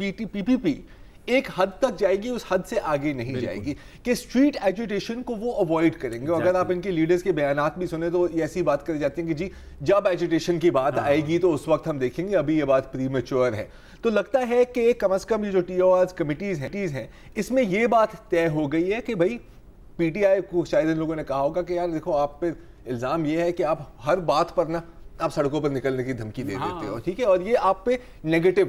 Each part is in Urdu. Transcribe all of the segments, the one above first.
PPP ایک حد تک جائے گی, اس حد سے آگے نہیں جائے گی, کہ اسٹریٹ ایجیٹیشن کو وہ اوائڈ کریں گے. اگر آپ ان کے لیڈرز کے بیانات بھی سنیں تو ایسی بات کری جاتی ہے کہ جی جب ایجیٹیشن کی بات آئے گی تو اس وقت ہم دیکھیں گے, ابھی یہ بات پری میچور ہے. تو لگتا ہے کہ کم از کم یہ جو ٹی او آرز کمیٹیز ہیں اس میں یہ بات طے ہو گئی ہے کہ بھائی پی ٹی آئی کو شاید ان لوگوں نے کہا ہوگا کہ یار دیکھو آپ پہ الزام یہ ہے کہ آپ ہر بات پر نا آپ سڑکوں پر نکلنے کی دھمکی دے دیتے ہو, ٹھیک ہے, اور یہ آپ پہ نیگیٹو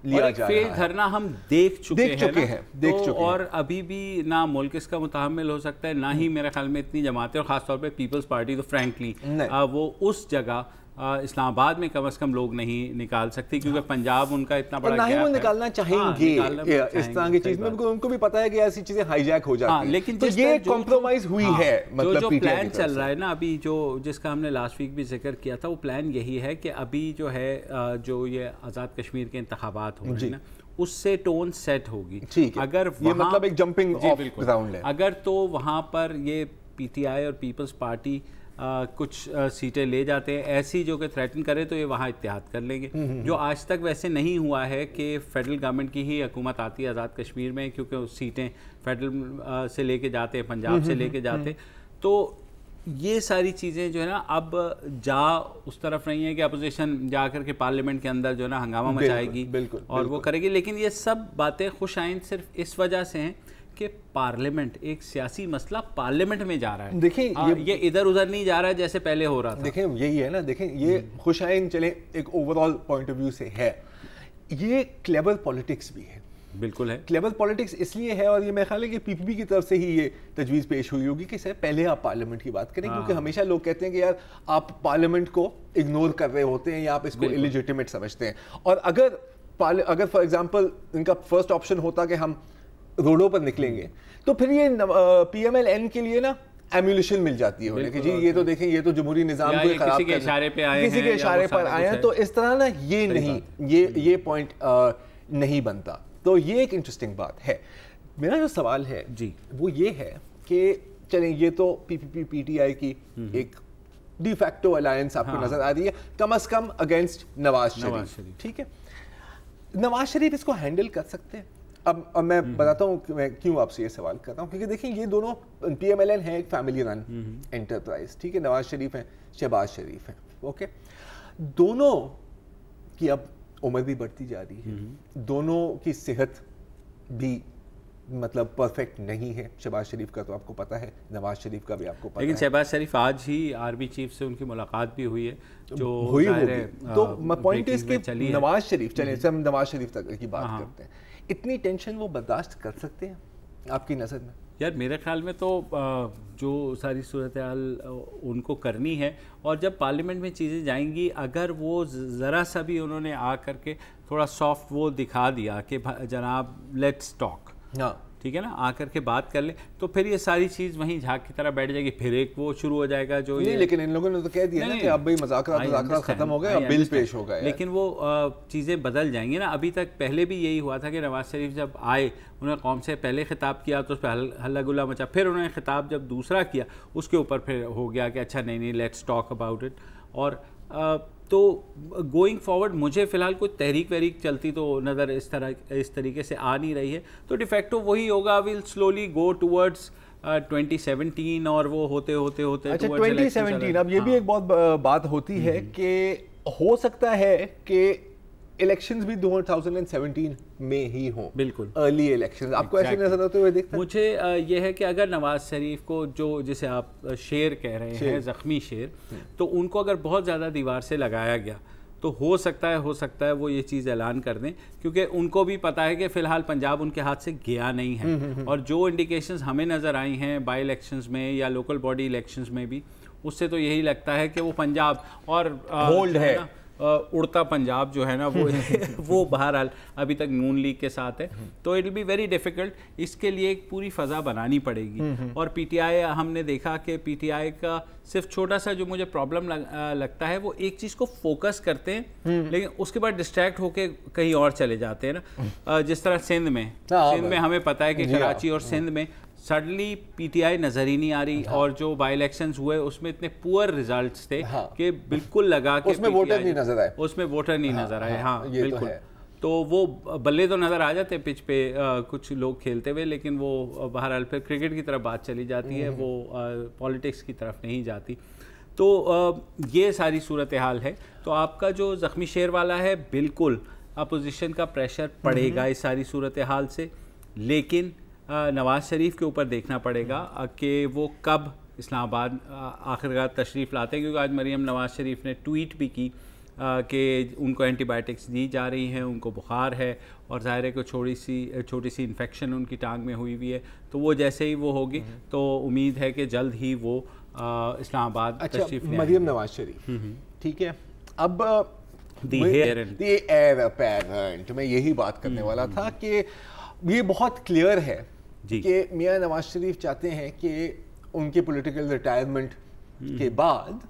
لیا جا رہا ہے. دھرنا ہم دیکھ چکے ہیں اور ابھی بھی نہ ملک اس کا متحمل ہو سکتا ہے, نہ ہی میرے خیال میں اتنی جماعتیں, اور خاص طور پہ پیپلز پارٹی تو فرینکلی وہ اس جگہ اسلام آباد میں کم از کم لوگ نہیں نکال سکتے, کیونکہ پنجاب ان کا اتنا بڑا گیپ ہے, وہ نکالنا چاہیں گے اس طرح کی چیز میں, ان کو بھی پتا ہے کہ ایسی چیزیں ہائی جیک ہو جاتی ہیں. لیکن یہ کمپرومائز ہوئی ہے, مطلب جو پلان چل رہا ہے نا ابھی, جو جس کا ہم نے لاسٹ ویک بھی ذکر کیا تھا, وہ پلان یہی ہے کہ ابھی جو ہے جو یہ آزاد کشمیر کے انتخابات ہو رہے ہیں نا, اس سے ٹون سیٹ ہوگی. اگر یہ مطلب ایک جمپنگ آف گراؤنڈ ہے, اگر تو وہاں پر یہ پی ٹی آئی اور پیپلز پارٹی کچھ سیٹیں لے جاتے ہیں ایسی جو کہ تھریٹن کرے, تو یہ وہاں اتحاد کر لیں گے. جو آج تک ویسے نہیں ہوا ہے کہ فیڈرل گورنمنٹ کی ہی حکومت آتی ہے آزاد کشمیر میں, کیونکہ سیٹیں فیڈرل سے لے کے جاتے ہیں, پنجاب سے لے کے جاتے, تو یہ ساری چیزیں جو ہے نا اب جا اس طرف نہیں ہے کہ اپوزیشن جا کر کے پارلیمنٹ کے اندر جو ہے نا ہنگامہ مچائے گی اور وہ کرے گی. لیکن یہ سب باتیں خوش آئند صرف اس وجہ سے ہیں کہ پارلیمنٹ, ایک سیاسی مسئلہ پارلیمنٹ میں جا رہا ہے. دیکھیں یہ ادھر ادھر نہیں جا رہا ہے جیسے پہلے ہو رہا تھا. دیکھیں یہی ہے نا, دیکھیں یہ خوش آئند چلیں ایک overall point of view سے ہے, یہ کلیور پولیٹکس بھی ہے. بالکل ہے, کلیور پولیٹکس اس لیے ہے, اور یہ میرے خیال ہے کہ پی پی پی کی طرف سے ہی یہ تجویز پیش ہوئی ہوگی کہ سر پہلے آپ پارلیمنٹ کی بات کریں, کیونکہ ہمیشہ لوگ کہتے ہیں کہ یار آپ پارلیمنٹ کو اگنور کر رہے ہوتے ہیں یا آپ اس کو الیجیٹیمیٹ سمجھتے ہیں. اور اگر فار ایگزامپل ان کا فرسٹ آپشن ہوتا کہ ہم روڈوں پر نکلیں گے, تو پھر یہ پی ایم ایل این کے لیے نا ایمولیشن مل جاتی ہے کہ جی یہ تو دیکھیں یہ تو جمہوری نظام کو خراب کسی کے اشارے پہ آئے ہیں, کسی کے اشارے پر آئے ہیں, تو اس طرح نا یہ نہیں, یہ پوائنٹ نہیں بنتا. تو یہ ایک انٹرسٹنگ بات ہے. میرا جو سوال ہے جی وہ یہ ہے کہ چلیں یہ تو پی پی پی پی ٹی آئی کی ایک ڈی فیکٹو الائنس آپ کو نظر آ رہی ہے, کم از کم اگینسٹ نواز شریف, ٹھیک ہے. نواز شریف اس کو ہینڈل کر سکتے ہیں؟ اب میں بتاتا ہوں کہ میں کیوں آپ سے یہ سوال کرتا ہوں, کیونکہ دیکھیں یہ دونوں پی ایم ایل این ہے ایک فیملی رن انٹرپرائز, ٹھیک ہے. نواز شریف ہیں, شہباز شریف ہیں, اوکے. دونوں کی اب عمر بھی بڑھتی جا رہی ہے, دونوں کی صحت بھی مطلب پرفیکٹ نہیں ہے. شہباز شریف کا تو آپ کو پتہ ہے, نواز شریف کا بھی آپ کو پتہ ہے. لیکن شہباز شریف آج ہی آرمی چیف سے ان کی ملاقات بھی ہوئی ہے جو ہوئی ہوگی. تو پوائنٹ اس کہ نواز شریف, چلیں ہم نواز شریف تک کی بات کرتے ہیں, اتنی ٹینشن وہ برداشت کر سکتے ہیں آپ کی نظر میں؟ یار میرے خیال میں تو جو ساری صورتحال ان کو کرنی ہے, اور جب پارلیمنٹ میں چیزیں جائیں گی, اگر وہ ذرا سا بھی انہوں نے آ کر کے تھوڑا سافٹ وہ دکھا دیا کہ جناب لیٹس ٹاک, ہاں ٹھیک ہے نا, آ کر کے بات کر لیں, تو پھر یہ ساری چیز وہیں جھاگ کی طرح بیٹھ جائے گی. پھر ایک وہ شروع ہو جائے گا جو نہیں, لیکن ان لوگوں نے تو کہہ دیا نا کہ اب بھائی مذاکرات ختم ہو گئے, اب بل پیش ہو گئے. لیکن وہ چیزیں بدل جائیں گی نا. ابھی تک پہلے بھی یہی ہوا تھا کہ نواز شریف جب آئے, انہوں نے قوم سے پہلے خطاب کیا تو اس پہ ہلا گلا مچا, پھر انہوں نے خطاب جب دوسرا کیا اس کے اوپر پھر ہو گیا کہ اچھا نہیں لیٹس ٹاک اباؤٹ اٹ. اور تو گوئنگ فارورڈ مجھے فی الحال کوئی تحریک وحریک چلتی تو نظر اس طریقے سے آ نہیں رہی ہے. تو ڈیفیکٹو وہی ہوگا, ویل سلولی گو ٹورڈز 2017, اور وہ ہوتے اچھا 2017. اب یہ بھی ایک بہت بات ہوتی ہے کہ ہو سکتا ہے کہ الیکشنز بھی 2017 میں ہی ہوں, بالکل ارلی الیکشنز. آپ کو ایسے نظر آتے ہوئے دیکھتے ہیں؟ مجھے یہ ہے کہ اگر نواز شریف کو جو جسے آپ شیر کہہ رہے ہیں, زخمی شیر, تو ان کو اگر بہت زیادہ دیوار سے لگایا گیا تو ہو سکتا ہے وہ یہ چیز اعلان کر دیں, کیونکہ ان کو بھی پتہ ہے کہ فی الحال پنجاب ان کے ہاتھ سے گیا نہیں ہے. اور جو انڈیکیشنز ہمیں نظر آئی ہیں بائی الیکشنز میں یا لوکل باڈی الیکشنز میں بھی, اس سے تو یہی لگتا ہے کہ وہ پنجاب اور ہولڈ ہے, اڑتا پنجاب جو ہے نا وہ بہرحال ابھی تک نون لیگ کے ساتھ ہے. تو it will be very difficult, اس کے لیے ایک پوری فضا بنانی پڑے گی. اور پی ٹی آئی, ہم نے دیکھا کہ پی ٹی آئی کا صرف چھوٹا سا جو مجھے پرابلم لگتا ہے, وہ ایک چیز کو فوکس کرتے ہیں لیکن اس کے بعد ڈسٹریکٹ ہو کے کہیں اور چلے جاتے ہیں نا. جس طرح سندھ میں ہمیں پتہ ہے کہ کراچی اور سندھ میں سڈنلی پی ٹی آئی نظر ہی نہیں آ رہی, اور جو بائی الیکشنز ہوئے اس میں اتنے پور ریزلٹس تھے کہ بالکل لگا کہ اس میں ووٹر نہیں نظر آئے, اس میں ووٹر نہیں نظر آئے. ہاں بالکل. تو وہ بلے تو نظر آ جاتے پچ پہ کچھ لوگ کھیلتے ہوئے، لیکن وہ بہرحال پھر کرکٹ کی طرف بات چلی جاتی ہے، وہ پالیٹکس کی طرف نہیں جاتی. تو یہ ساری صورتحال ہے. تو آپ کا جو زخمی شیر والا ہے، بالکل اپوزیشن کا پریشر پڑے گا اس ساری صورتحال سے، لیکن نواز شریف کے اوپر دیکھنا پڑے گا کہ وہ کب اسلام آباد آخرکار تشریف لاتے ہیں. کیونکہ آج مریم نواز شریف نے ٹویٹ بھی کی کہ ان کو اینٹی بائیوٹکس دی جا رہی ہیں، ان کو بخار ہے، اور ظاہر ہے کہ چھوٹی سی انفیکشن ان کی ٹانگ میں ہوئی ہوئی ہے. تو وہ جیسے ہی وہ ہوگی تو امید ہے کہ جلد ہی وہ اسلام آباد تشریف لیں. مریم نواز شریف، ٹھیک ہے. اب دی ایئر اپیرنٹ میں یہی بات کرنے والا تھا کہ یہ بہت کلیئر ہے کہ میاں نواز شریف چاہتے ہیں کہ ان کے پولیٹیکل ریٹائرمنٹ کے بعد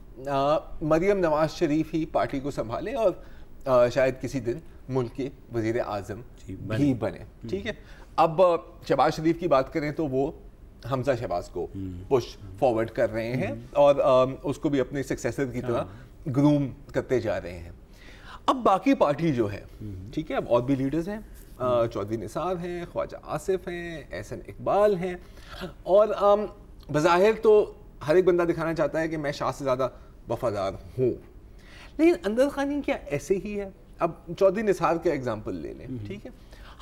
مریم نواز شریف ہی پارٹی کو سنبھالے اور شاید کسی دن ملک کے وزیر اعظم بھی بنے. ٹھیک ہے. اب شہباز شریف کی بات کریں تو وہ حمزہ شہباز کو پش فارورڈ کر رہے ہیں اور اس کو بھی اپنے سکسیسر کی طرح گروم کرتے جا رہے ہیں. اب باقی پارٹی جو ہے، ٹھیک ہے، اب اور بھی لیڈرز ہیں، چودھری نثار ہیں، خواجہ آصف ہیں، احسن اقبال ہیں، اور بظاہر تو ہر ایک بندہ دکھانا چاہتا ہے کہ میں شاہ سے زیادہ وفادار ہوں، لیکن اندر خانی کیا ایسے ہی ہے؟ اب چودھری نثار کا ایگزامپل لے لیں، ٹھیک ہے،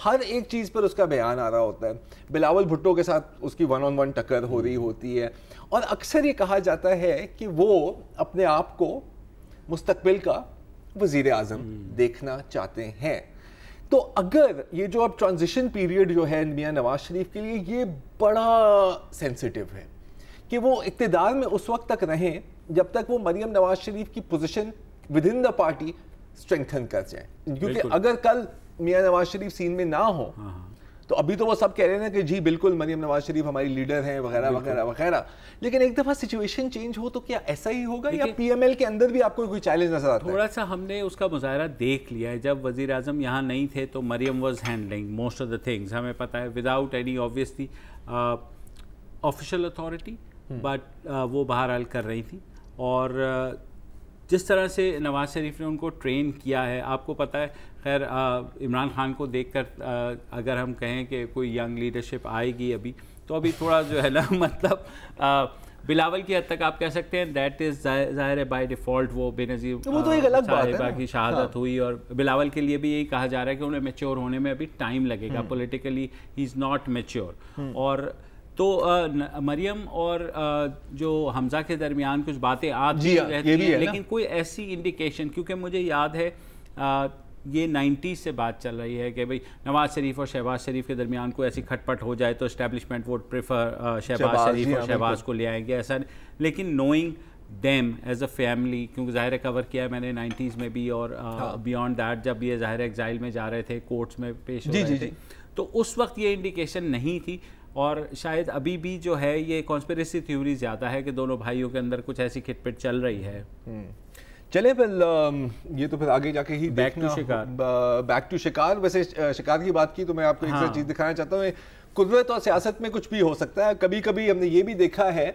ہر ایک چیز پر اس کا بیان آ رہا ہوتا ہے. بلاول بھٹو کے ساتھ اس کی 1-on-1 ٹکر ہو رہی ہوتی ہے، اور اکثر یہ کہا جاتا ہے کہ وہ اپنے آپ کو مستقبل کا وزیر اعظم دیکھنا چاہتے ہیں. تو اگر یہ جو اب ٹرانزیشن پیریڈ جو ہے میاں نواز شریف کے لیے، یہ بڑا سینسٹیو ہے کہ وہ اقتدار میں اس وقت تک رہیں جب تک وہ مریم نواز شریف کی position with in the party strengthen کر جائیں. کیونکہ اگر کل میاں نواز شریف سین میں نہ ہو تو ابھی تو وہ سب کہہ رہے ہیں کہ جی بالکل مریم نواز شریف ہماری لیڈر ہیں وغیرہ وغیرہ وغیرہ، لیکن ایک دفعہ سچویشن چینج ہو تو کیا ایسا ہی ہوگا، یا پی ایم ایل کے اندر بھی آپ کو کوئی چیلنج نظر آتا ہے؟ تھوڑا سا ہم نے اس کا مظاہرہ دیکھ لیا ہے. جب وزیر اعظم یہاں نہیں تھے تو Maryam was handling most of the things, ہمیں پتہ ہے، without any obviously official authority, but وہ بہرحال کر رہی تھی. اور جس طرح سے نواز شریف نے ان کو ٹرین کیا ہے، آپ کو پتہ ہے، خیر عمران خان کو دیکھ کر اگر ہم کہیں کہ کوئی ینگ لیڈرشپ آئے گی ابھی، تو ابھی تھوڑا جو ہے نا مطلب بلاول کی حد تک آپ کہہ سکتے ہیں دیٹ از ظاہر ہے بائی ڈیفالٹ وہ بے نظیر صاحبہ کی شہادت ہوئی، اور بلاول کے لیے بھی یہی کہا جا رہا ہے کہ انہیں میچور ہونے میں ابھی ٹائم لگے گا، politically he is not mature. اور تو مریم اور جو حمزہ کے درمیان کچھ باتیں آتی رہتی ہیں، لیکن کوئی ایسی انڈیکیشن، کیونکہ مجھے یاد ہے یہ 90s سے بات چل رہی ہے کہ بھئی نواز شریف اور شہباز شریف کے درمیان کوئی ایسی کھٹ پٹ ہو جائے تو اسٹیبلشمنٹ ووڈ پریفر شہباز شریف اور شہباز کو لے آئیں گے، ایسا. لیکن knowing them as a family, کیونکہ ظاہر ہے کور کیا ہے میں نے 90s میں بھی، اور بیونڈ دیٹ جب یہ ظاہر ایگزائل میں جا رہے تھے، کورٹس میں پیش ہو رہے تھے، تو اس وقت یہ انڈیکیشن نہیں تھی. اور شاید ابھی بھی جو ہے یہ کانسپریسی تھیوری زیادہ ہے کہ دونوں بھائیوں کے اندر کچھ ایسی کھٹ پٹ چل رہی ہے. چلے پھر یہ تو پھر آگے جا کے ہی بیک ٹو شکار. ویسے شکار کی بات کی تو میں آپ کو ایک چیز دکھانا چاہتا ہوں. قدرت اور سیاست میں کچھ بھی ہو سکتا ہے. کبھی کبھی ہم نے یہ بھی دیکھا ہے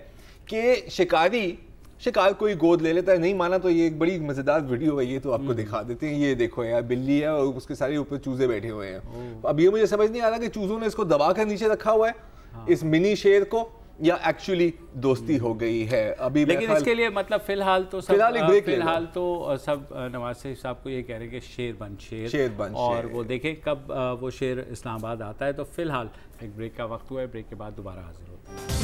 کہ شکار کوئی گود لے لیتا ہے. نہیں مانا تو یہ ایک بڑی مزیدار ویڈیو ہے، یہ تو آپ کو دکھا دیتے ہیں. یہ دیکھو یار، بلی ہے اور اس کے سارے اوپر چوزے بیٹھے ہوئے ہیں. اب یہ مجھے سمجھ نہیں آ رہا کہ چوزوں نے اس کو دبا کر نیچے رکھا ہوا ہے اس منی شیر کو، یا ایکچولی دوستی ہو گئی ہے ابھی. لیکن اس کے لیے مطلب فی الحال تو سب نواز شریف صاحب کو یہ کہہ رہے ہیں کہ شیر بن، اور وہ دیکھیں کب وہ شیر اسلام آباد آتا ہے. تو فی الحال ایک بریک کا وقت ہوا ہے، بریک کے بعد دوبارہ حاضر ہوتے ہیں.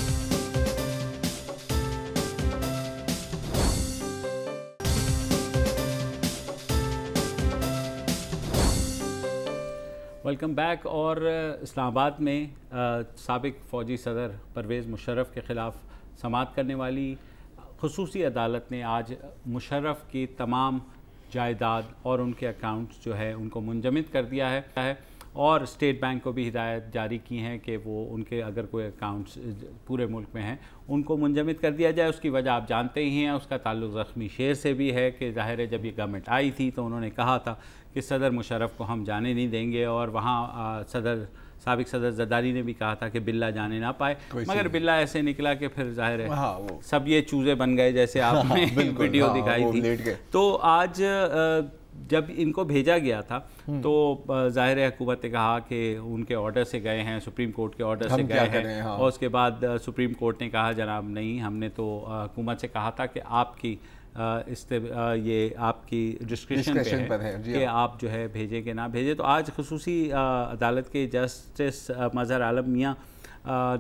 Welcome back. اور اسلام آباد میں سابق فوجی صدر پرویز مشرف کے خلاف سماعت کرنے والی خصوصی عدالت نے آج مشرف کی تمام جائیداد اور ان کے اکاؤنٹس جو ہے ان کو منجمد کر دیا ہے، اور اسٹیٹ بینک کو بھی ہدایت جاری کی ہیں کہ وہ ان کے اگر کوئی اکاؤنٹس پورے ملک میں ہیں ان کو منجمد کر دیا جائے. اس کی وجہ آپ جانتے ہی ہیں، اس کا تعلق زخمی شیر سے بھی ہے کہ ظاہر ہے جب یہ گورنمنٹ آئی تھی تو انہوں نے کہا تھا کہ صدر مشرف کو ہم جانے نہیں دیں گے، اور وہاں سابق صدر زرداری نے بھی کہا تھا کہ بلہ جانے نہ پائے، مگر بلہ ایسے نکلا کہ پھر ظاہر ہے سب یہ چوزے بن گئے جیسے آپ نے ویڈیو دکھائی تھی. تو آج جب ان کو بھیجا گیا تھا تو ظاہر ہے حکومت نے کہا کہ ان کے آرڈر سے گئے ہیں، سپریم کورٹ کے آرڈر سے گئے ہیں، اور اس کے بعد سپریم کورٹ نے کہا جناب نہیں، ہم نے تو حکومت سے کہا تھا کہ آپ کی یہ آپ کی ڈسکریشن پہ ہے کہ آپ جو ہے بھیجیں کہ نہ بھیجیں۔ تو آج خصوصی عدالت کے جسٹس مظہر عالم میاں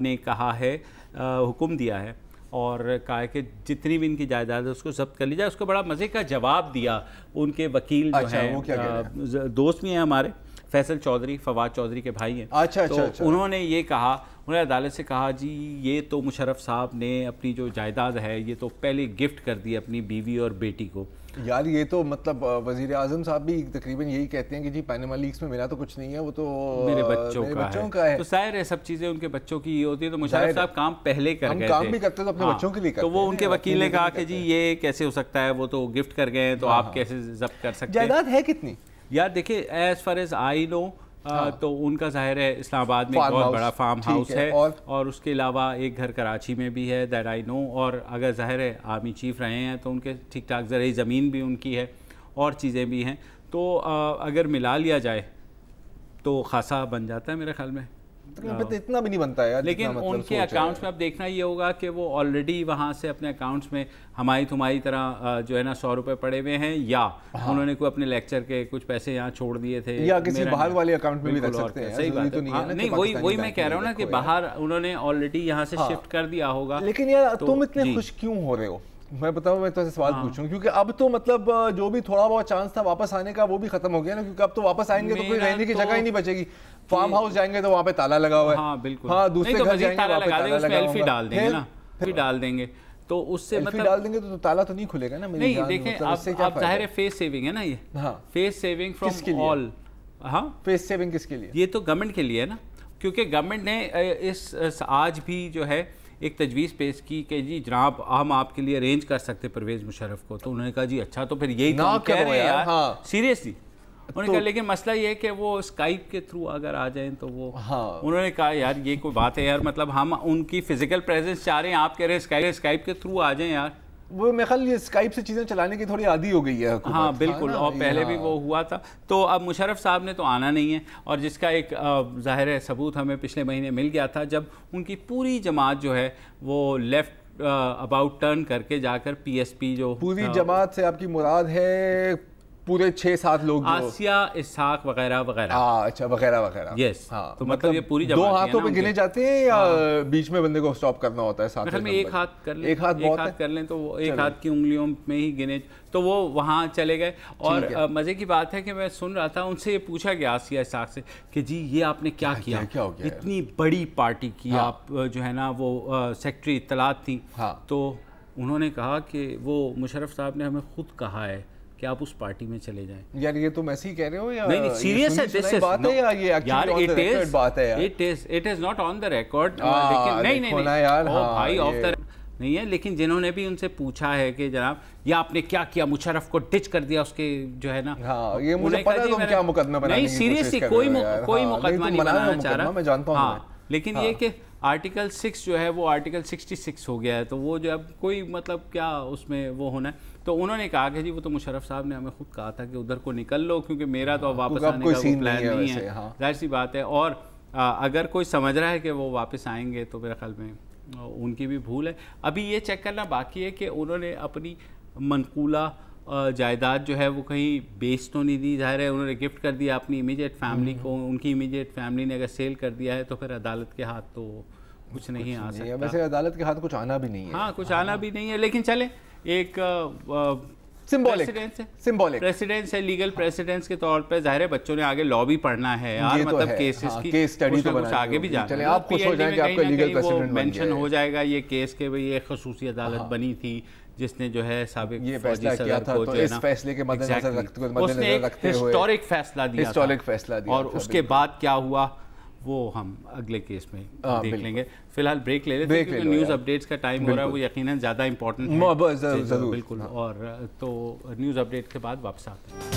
نے کہا ہے، حکم دیا ہے اور کہا ہے کہ جتنی بھی ان کی جائیداد ہے اس کو ضبط کر لی جائے۔ اس کو بڑا مزے کا جواب دیا ان کے وکیل جو ہیں، دوست بھی ہیں ہمارے، فیصل چودھری، فواد چودھری کے بھائی ہیں، تو انہوں نے یہ کہا، انہوں نے عدالت سے کہا جی یہ تو مشرف صاحب نے اپنی جو جائیداد ہے یہ تو پہلے گفٹ کر دی اپنی بیوی اور بیٹی کو۔ یار یہ تو مطلب وزیر اعظم صاحب بھی تقریباً یہی کہتے ہیں کہ جی پیناما لیکس میں میرا تو کچھ نہیں ہے، وہ تو میرے بچوں کا ہے۔ تو ظاہر ہے سب چیزیں ان کے بچوں کی ہوتی ہے، تو مشرف صاحب کام پہلے کر گئے تھے، کام بھی کرتے تو اپنے بچوں کے لیے کرتے، تو وہ ان کے وکیل نے کہا کہ جی یہ کیسے ہو سکتا ہے، وہ تو گفٹ کر گئے ہیں تو آپ کیسے ضبط کر سکتے ہیں۔ جائیداد ہے کتنی؟ یار دیکھیں ایز فار ایز آئی نو تو ان کا ظاہر ہے اسلام آباد میں بہت بڑا فارم ہاؤس ہے، اور اس کے علاوہ ایک گھر کراچی میں بھی ہے، دیٹ آئی نو، اور اگر ظاہر ہے آرمی چیف رہے ہیں تو ان کے ٹھیک ٹھاک زرعی زمین بھی ان کی ہے اور چیزیں بھی ہیں، تو اگر ملا لیا جائے تو خاصا بن جاتا ہے میرے خیال میں، اتنا بھی نہیں بنتا ہے۔ لیکن ان کے اکاؤنٹس میں اب دیکھنا یہ ہوگا کہ وہ آلریڈی وہاں سے اپنے اکاؤنٹس میں ہماری طرح جو ہے نا 100 روپے پڑے ہوئے ہیں، یا انہوں نے کوئی اپنے لیکچر کے کچھ پیسے یہاں چھوڑ دیے تھے، یا کسی باہر والے اکاؤنٹ میں بھی رکھ سکتے ہیں۔ صحیح بات ہے، نہیں وہی میں کہہ رہا ہوں نا کہ باہر انہوں نے آلریڈی یہاں سے شفٹ کر دیا ہوگا۔ لیکن یار تم اتنے خوش کیوں ہو رہے ہو؟ میں بتاؤں، میں تو سے سوال پوچھوں، کیونکہ اب تو مطلب جو بھی تھوڑا بہت چانس تھا واپس آنے کا وہ بھی ختم ہو گیا نا، کیونکہ اب تو واپس آئیں گے تو کوئی رہنے کی جگہ ہی نہیں بچے گی۔ فارم ہاؤس جائیں گے تو وہاں پہ تالا لگا ہوا ہے، ہاں بالکل، ہاں دوسرے گھر جائیں گے وہاں پہ تالا لگا ہوا ہے، ایلفی ڈال دیں گے نا، پھر ڈال دیں گے تو اس سے مطلب ڈال دیں گے تو تالا تو نہیں کھلے گا نا۔ نہیں دیکھیں اب ظاہر ہے فیس سیونگ ہے نا، یہ فیس سیونگ فرام آل، ہاں فیس سیونگ کس کے لیے؟ یہ تو گورنمنٹ کے لیے ہے نا، کیونکہ گورنمنٹ نے اس آج بھی جو ہے ایک تجویز پیش کی کہ جی جناب ہم آپ کے لیے ارینج کر سکتے پرویز مشرف کو، تو انہوں نے کہا جی اچھا تو پھر یہی تو کہہ رہے ہیں یار، سیریسلی انہوں نے کہا، لیکن مسئلہ یہ ہے کہ وہ اسکائپ کے تھرو اگر آ جائیں تو وہ، انہوں نے کہا یار یہ کوئی بات ہے یار، مطلب ہم ان کی فزیکل پریزنس چاہ رہے ہیں، آپ کہہ رہے ہیں اسکائپ کے تھرو آ جائیں یار۔ وہ میرے خیال یہ اسکائپ سے چیزیں چلانے کی تھوڑی عادی ہو گئی ہے حکومت۔ ہاں بالکل، اور پہلے بھی وہ ہوا تھا، تو اب مشرف صاحب نے تو آنا نہیں ہے، اور جس کا ایک ظاہر ہے ثبوت ہمیں پچھلے مہینے مل گیا تھا جب ان کی پوری جماعت جو ہے وہ لیفٹ اباؤٹ ٹرن کر کے جا کر پی ایس پی، جو پوری جماعت سے آپ کی مراد ہے پورے 6-7 لوگ، آسیہ، اسحاق وغیرہ وغیرہ، اچھا وغیرہ وغیرہ، یس، تو مطلب یہ پوری دو ہاتھوں پہ گنے جاتے ہیں یا بیچ میں بندے کو سٹاپ کرنا ہوتا ہے؟ ساتھ میں ایک ہاتھ کر لیں، ایک ہاتھ کر لیں تو وہ ایک ہاتھ کی انگلیوں میں ہی گنے، تو وہ وہاں چلے گئے۔ اور مزے کی بات ہے کہ میں سن رہا تھا، ان سے یہ پوچھا گیا آسیہ اسحاق سے کہ جی یہ آپ نے کیا کیا، اتنی بڑی پارٹی کی آپ جو ہے نا وہ سیکٹری اطلاعات تھیں، تو انہوں نے کہا کہ وہ مشرف صاحب نے ہمیں خود کہا ہے کہ آپ اس پارٹی میں چلے جائیں۔ یار یہ تم ایسے ہی کہہ رہے ہو یا نہیں سیریس ہے؟ دس بات ہے یا یہ ایکچولی آن دی ریکارڈ بات ہے یار؟ It is not on the record, لیکن نہیں بھائی آف دی نہیں ہے، لیکن جنہوں نے بھی ان سے پوچھا ہے کہ جناب یہ آپ نے کیا کیا، مشرف کو ڈچ کر دیا اس کے جو ہے نا، ہاں یہ مجھے پتا ہے تم کیا مقدمہ بنانے کی کوشش کر رہے ہو۔ نہیں سیریسلی کوئی مقدمہ نہیں بنانا چاہ رہا، میں جانتا ہوں، ہاں لیکن یہ کہ آرٹیکل 6 جو ہے وہ آرٹیکل 66 ہو گیا ہے، تو وہ جو اب کوئی مطلب کیا اس میں وہ ہونا ہے، تو انہوں نے کہا کہ جی وہ تو مشرف صاحب نے ہمیں خود کہا تھا کہ ادھر کو نکل لو، کیونکہ میرا تو واپس آنے کا کوئی پلان نہیں ہے، ظاہر سی بات ہے، اور اگر کوئی سمجھ رہا ہے کہ وہ واپس آئیں گے تو میرے خیال میں ان کی بھی بھول ہے۔ ابھی یہ چیک کرنا باقی ہے کہ انہوں نے اپنی منقولہ جائیداد جو ہے وہ کہیں بیچ تو نہیں دی، ظاہر ہے انہوں نے گفٹ کر دیا اپنی امیجیٹ فیملی کو، ان کی امیجیٹ فیملی نے اگر سیل کر دیا ہے تو پھر عدالت کے ہاتھ تو کچھ نہیں آ سکتا۔ ویسے عدالت کے ہاتھ کچھ آنا بھی نہیں ہے، ہاں کچھ آنا بھی نہیں ہے، لیکن چلیں ایک پریسیڈنس ہے، لیگل پریسیڈنس کے طور پہ ظاہر ہے بچوں نے آگے لا بھی پڑھنا ہے یار، مطلب کیسز کی کیس سٹڈی تو کچھ آگے بھی جانا ہے، آپ خوش ہو جائیں کہ آپ کا لیگل پریسیڈنٹ مینشن ہو جائے گا یہ کیس کے بھئی ایک خصوصی عدالت بنی تھی جس نے جو ہے سابق فوجی صدر کو جو ہے نا، اس فیصلے کے مد نظر رکھتے ہوئے اس نے ایک ہسٹورک فیصلہ دیا تھا، اور اس کے بعد کیا ہوا وہ ہم اگلے کیس میں دیکھ لیں گے۔ فی الحال بریک لے لیتے ہیں کیونکہ نیوز اپڈیٹس کا ٹائم ہو رہا ہے، وہ یقیناً زیادہ امپورٹنٹ ہے، بالکل، اور تو نیوز اپڈیٹ کے بعد واپس آتے ہیں۔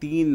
3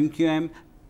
MQM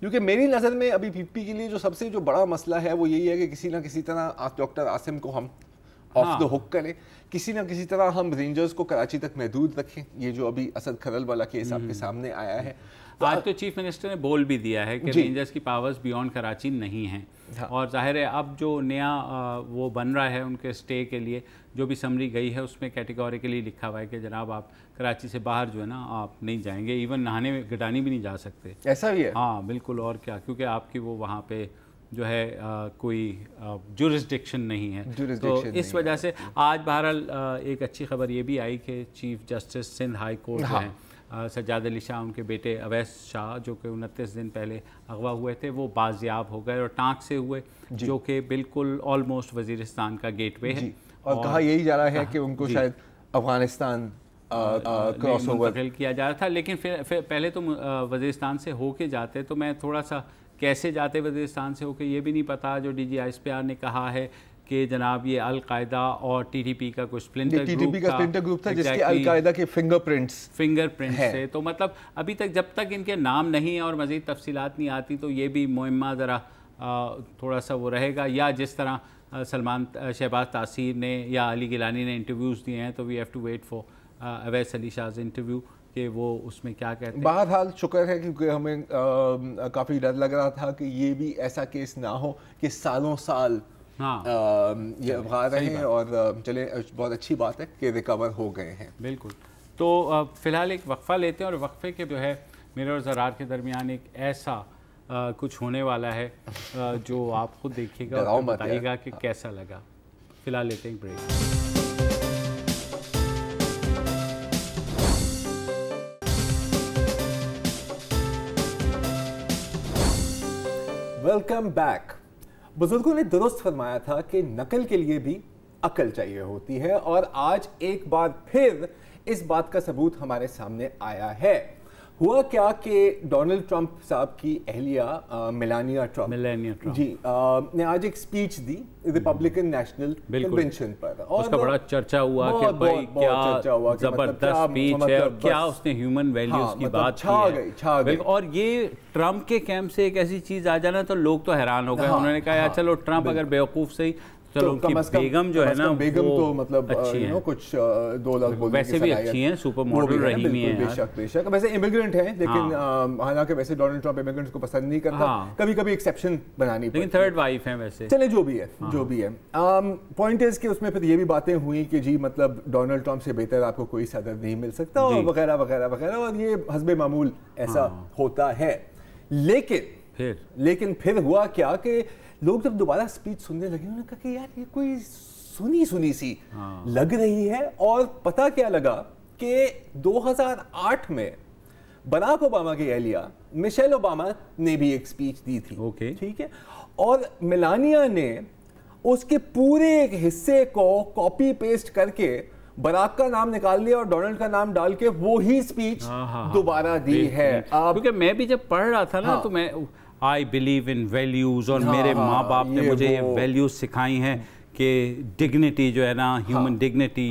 کیونکہ میری نظر میں ابھی پی پی کے لیے جو سب سے جو بڑا مسئلہ ہے وہ یہی ہے کہ کسی نہ کسی طرح ڈاکٹر عاصم کو ہم آف دا ہک کریں, کسی نہ کسی طرح ہم رینجرز کو کراچی تک محدود رکھیں. یہ جو ابھی اسد کھرل والا کیس آپ کے سامنے آیا ہے, آج تو چیف منسٹر نے بول بھی دیا ہے کہ رینجرز کی پاورز بیونڈ کراچی نہیں ہیں, اور ظاہر ہے اب جو نیا وہ بن رہا ہے ان کے اسٹے کے لیے جو بھی سمری گئی ہے اس میں کیٹیگوریکلی لکھا ہوا ہے کہ جناب آپ کراچی سے باہر جو ہے نا آپ نہیں جائیں گے, ایون نہانے میں گڈانی بھی نہیں جا سکتے. ایسا بھی ہے؟ ہاں بالکل, اور کیا, کیونکہ آپ کی وہ وہاں پہ جو ہے کوئی جورسڈکشن نہیں ہے. تو اس وجہ سے آج بہرحال ایک اچھی خبر یہ بھی آئی کہ chief justice Sindh high court جو ہیں سجاد علی شاہ, ان کے بیٹے اویس شاہ جو کہ 29 دن پہلے اغوا ہوئے تھے, وہ بازیاب ہو گئے اور ٹانک سے ہوئے, جو کہ بالکل آلموسٹ وزیرستان کا گیٹ وے ہے. اور کہا یہی جا رہا ہے کہ ان کو شاید افغانستان کراس منتقل کیا جا رہا تھا, لیکن پھر پہلے تو وزیرستان سے ہو کے جاتے, تو میں تھوڑا سا کیسے جاتے وزیرستان سے ہو کے یہ بھی نہیں پتا. جو D G S P R نے کہا ہے کہ جناب یہ القاعدہ اور ٹی ٹی پی کا کچھ سپلنٹر گروپ تھا جس کے القاعدہ کے فنگر پرنٹس تھے. تو مطلب ابھی تک جب تک ان کے نام نہیں اور مزید تفصیلات نہیں آتی تو یہ بھی مہمہ ذرا تھوڑا سا وہ رہے گا. یا جس طرح شہباز تاثیر نے یا علی گیلانی نے انٹرویوز دیے ہیں, تو we have to wait for Awais Ali Shah's interview کہ وہ اس میں کیا کہتے ہیں. بہرحال شکر ہے, کیونکہ ہمیں کافی ڈر لگ رہا تھا کہ یہ بھی ایسا کیس نہ ہو کہ سالوں سال یہ افغان رہیں, اور چلیں بہت اچھی بات ہے کہ ریکور ہو گئے ہیں. بالکل. تو فی الحال ایک وقفہ لیتے ہیں, اور وقفے کے جو ہے میرے اور زرار کے درمیان ایک ایسا کچھ ہونے والا ہے جو آپ خود دیکھیے گا اور بتائیے گا کہ کیسا لگا. فی الحال لیتے ہیں بریک. Welcome back. بزرگوں نے درست فرمایا تھا کہ نقل کے لیے بھی عقل چاہیے ہوتی ہے, اور آج ایک بار پھر اس بات کا ثبوت ہمارے سامنے آیا ہے. ہوا کیا کہ ڈونلڈ ٹرمپ صاحب کی اہلیہ میلانیا ٹرمپ جی نے آج ایک سپیچ دی ریپبلکن نیشنل کنونشن پر, اور اس کا بڑا چرچا ہوا کہ بھائی کیا زبردست سپیچ ہے, اور کیا اس نے ہیومن ویلیوز کی بات کی ہے. اور یہ ٹرمپ کے کیمپ سے ایک ایسی چیز آ جانا تو لوگ تو حیران ہو گئے. انہوں نے کہا چلو ٹرمپ اگر بیوقوف صحیح, چلو ان کی بیگم جو ہے نا بیگم تو مطلب کچھ 2 لاکھ بولنے ویسے بھی اچھی ہیں, سپر ماڈل رہی ہوئی ہیں. بے شک ویسے امیگرینٹ ہیں, لیکن حالانکہ ویسے ڈونلڈ ٹرمپ امیگرینٹس کو پسند نہیں کرتا, کبھی کبھی ایکسیپشن بنانی پڑتی, لیکن تھرڈ وائف ہیں ویسے. چلے جو بھی ہے. پوائنٹ از کہ اس میں پھر یہ بھی باتیں ہوئیں کہ جی مطلب ڈونلڈ ٹرمپ سے بہتر آپ کو کوئی صدر نہیں مل سکتا, اور وغیرہ وغیرہ وغیرہ, اور یہ حسب معمول ایسا ہوتا ہے. لیکن پھر ہوا کیا کہ لوگ جب دوبارہ سپیچ سننے لگے, انہوں نے کہا کہ یار یہ کوئی سنی سی لگ رہی ہے. اور پتہ کیا لگا کہ 2008 میں براک اوباما کی اہلیہ مشیل اوباما نے بھی ایک سپیچ دی تھی, ٹھیک ہے, اور میلانیا نے اس کے پورے ایک حصے کو کاپی پیسٹ کر کے براک کا نام نکال لیا اور ڈونلڈ کا نام ڈال کے وہی سپیچ دوبارہ دی ہے. کیونکہ میں بھی جب پڑھ رہا تھا نا تو میں I believe in values, اور میرے ماں باپ نے مجھے یہ ویلیوز سکھائی ہیں کہ ڈگنیٹی جو ہے نا, ہیومن ڈگنیٹی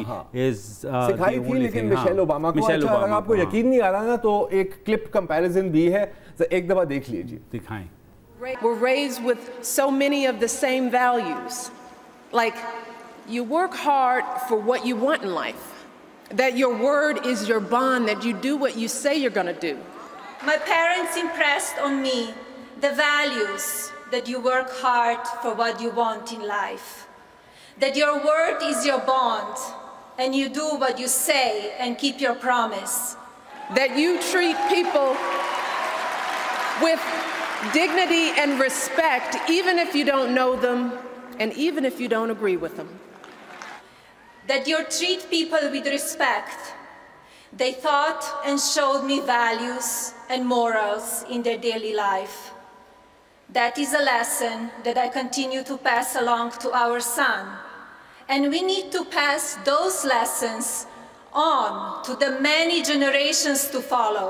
سکھائی تھی. لیکن مشیل اوباما کو, اچھا اگر آپ کو یقین نہیں آ رہا نا تو ایک کلپ کمپیریزن بھی ہے, ایک دفعہ دیکھ لیجیے. دکھائیں. We're raised with so many of the same values, like you work hard for what you want in life, that your word is your bond, that you do what you say you're going to do. My parents impressed on me the values that you work hard for what you want in life, that your word is your bond, and you do what you say and keep your promise, that you treat people with dignity and respect even if you don't know them and even if you don't agree with them, that you treat people with respect. They thought and showed me values and morals in their daily life. That is a lesson that I continue to pass along to our son. And we need to pass those lessons on to the many generations to follow.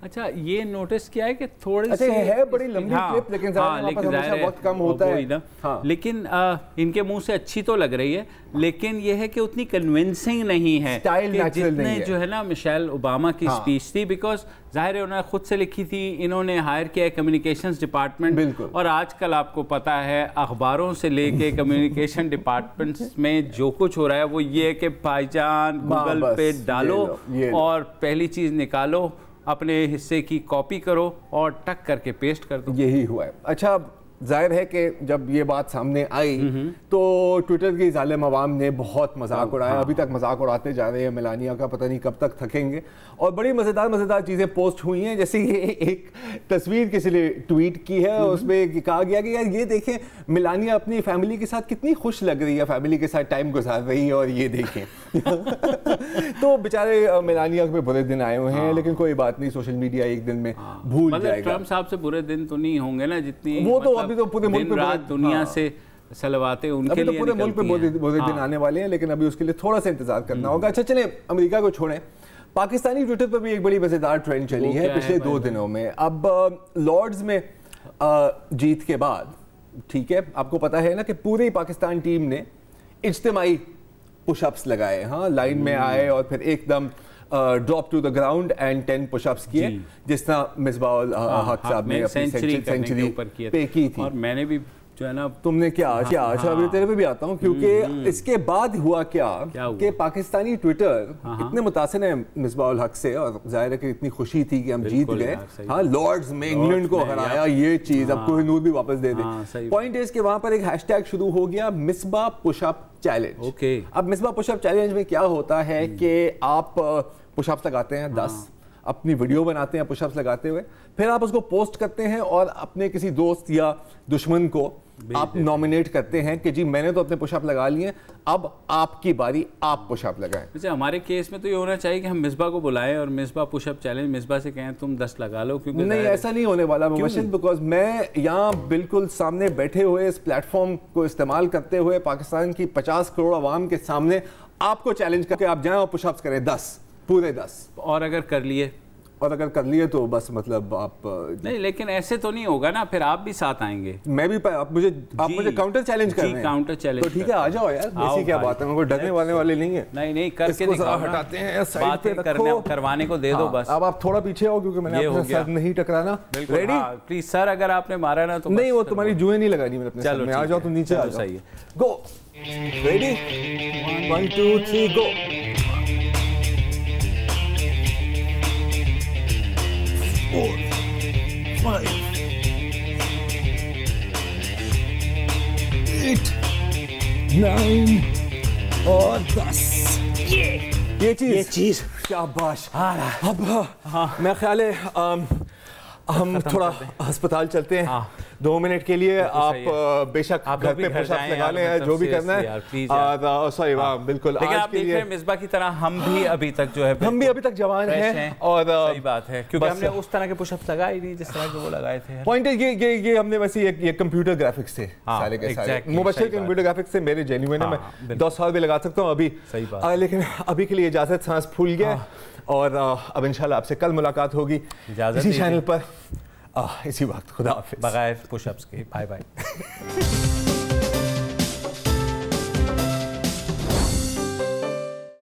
اچھا یہ نوٹس کیا ہے کہ تھوڑے سے ہے بڑی لمبی کلپ لیکن ہمیشہ وقت کم ہوتا ہے لیکن ان کے منہ سے اچھی تو لگ رہی ہے لیکن یہ ہے کہ اتنی کنونسنگ نہیں ہے جتنے جو ہے نا مشیل اوباما کی اسپیچ تھی بیکاز ظاہر ہے انہوں نے خود سے لکھی تھی انہوں نے ہائر کیا ہے کمیونیکیشنز ڈپارٹمنٹ اور آج کل آپ کو پتا ہے اخباروں سے لے کے کمیونیکیشن ڈپارٹمنٹس میں جو کچھ ہو رہا ہے وہ یہ کہ بھائی جان گوگل پہ ڈالو اور پہلی چیز نکالو اپنے حصے کی کاپی کرو اور ٹک کر کے پیسٹ کر دو. یہی ہوا ہے. اچھا ظاہر ہے کہ جب یہ بات سامنے آئی تو ٹویٹر کی ظالم عوام نے بہت مذاق اڑایا, ابھی تک مذاق اڑاتے جا رہے ہیں میلانیا کا, پتہ نہیں کب تک تھکیں گے. اور بڑی مزیدار چیزیں پوسٹ ہوئی ہیں, جیسے یہ ایک تصویر کسی نے ٹویٹ کی ہے, اس میں کہا گیا کہ یار یہ دیکھیں میلانیا اپنی فیملی کے ساتھ کتنی خوش لگ رہی ہے, فیملی کے ساتھ ٹائم گزار رہی ہے, اور یہ دیکھیں تو بیچارے میلانیا پہ برے دن آئے ہوئے ہیں, لیکن کوئی بات نہیں, سوشل میڈیا ایک دن میں بھول جائے گا. ٹرمپ صاحب سے برے دن تو نہیں ہوں گے نا, جتنی وہ تو ابھی تو پورے ملک پہ دنیا سے سلواتے ان کے لیے پورے ملک پہ برے دن آنے والے ہیں, لیکن ابھی اس کے لیے تھوڑا سا انتظار کرنا ہوگا. اچھا چلیں امریکہ کو چھوڑیں, پاکستانی ٹویٹر پر بھی ایک بڑی مزیدار ٹرینڈ چلی ہے پچھلے 2 دنوں میں. اب لارڈز میں جیت کے بعد, ٹھیک ہے, آپ کو پتا ہے نا کہ پوری پاکستان ٹیم نے اجتماعی پش اپس لگائے, ہاں لائن میں آئے اور پھر ایک دم drop to the ground and 10 push ups کیے, جس طرح مصباح الحق صاحب نے اپنی سینچری پے کی تھی. اور میں نے بھی جو ہے نا, تم نے کیا اچھا ابھی تیرے پہ بھی آتا ہوں, کیونکہ اس کے بعد ہوا کیا کہ پاکستانی ٹویٹر اتنے متاثر ہیں مصباح الحق سے, اور ظاہر ہے کہ اتنی خوشی تھی کہ ہم جیت گئے, ہاں لارڈز میں انگلینڈ کو ہرایا, یہ چیز اب کوہ نور بھی واپس دے دے. پوائنٹ از کہ وہاں پر ایک ہیش ٹیگ شروع ہو گیا, مصباح پش اپ چیلنج. اب مصباح پش اپ چیلنج میں کیا ہوتا ہے کہ آپ پش اپس لگاتے ہیں 10, اپنی ویڈیو بناتے ہیں پش اپس لگاتے ہوئے, پھر آپ اس کو پوسٹ کرتے ہیں اور اپنے کسی دوست یا دشمن کو آپ نومینیٹ کرتے ہیں کہ جی میں نے تو اپنے پش اپ لگا لیے, اب آپ کی باری, آپ پش اپ لگائیں. ویسے ہمارے کیس میں تو یہ ہونا چاہیے کہ ہم مصباح کو بلائیں اور Misbah push up challenge Misbah سے کہیں تم 10 لگا لو, کیونکہ نہیں ایسا نہیں ہونے والا مبشر, بیکاز میں یہاں بالکل سامنے بیٹھے ہوئے اس پلیٹ فارم کو استعمال کرتے ہوئے پاکستان کی 50 کروڑ عوام کے سامنے آپ کو چیلنج کر کے آپ جائیں اور پش اپس کریں 10 پورے 10, اور اگر کر لیے تو بس مطلب آپ نہیں, لیکن ایسے تو نہیں ہوگا نا, پھر آپ بھی ساتھ آئیں گے. میں بھی, آپ مجھے کاؤنٹر چیلنج کر رہے ہیں. کاؤنٹر چیلنج تو ٹھیک ہے, آ جاؤ یار, ایسی کیا بات ہے, ہم کو ڈرنے والے نہیں ہیں. نہیں کر کے دکھاؤ, ہٹاتے ہیں سائیڈ پہ کروانے کو دے دو بس. اب آپ تھوڑا پیچھے ہو کیونکہ میں نے اپنے ساتھ نہیں ٹکرانا. ریڈی پلیز سر, اگر آپ نے مارا نا تو نہیں, وہ تمہاری جوئیں نہیں لگانی میں اپنے ساتھ میں. آ جاؤ تم نیچے آ جاؤ. گو ریڈی 1 2 3 گو. اور 10 یہ چیز شاباش. اب میں خیال ہے ہم تھوڑا ہسپتال چلتے ہیں 2 منٹ کے لیے. آپ بے شک گھر پہ پش اپ لگا لیں, جو بھی کرنا ہے. سوری بالکل, لیکن آپ دیکھ رہے ہیں مصباح کی طرح ہم بھی ابھی تک جو ہے ہم بھی ابھی تک جوان ہیں, اور صحیح بات ہے کیونکہ ہم نے اس طرح کے پش اپس لگائے نہیں جس طرح کے وہ لگائے تھے. پوائنٹ ہے یہ ہم نے ویسے یہ کمپیوٹر گرافکس سے سارے کے سارے مبشر کمپیوٹر گرافکس سے میرے جینوئن ہے, میں 10 سال بھی لگا سکتا ہوں ابھی, لیکن ابھی کے لیے اجازت, سانس پھول گیا, اور اب انشاءاللہ آپ سے کل ملاقات ہوگی اسی چینل پر اسی وقت. خدا حافظ. بغیر پش اپس کے. Bye bye.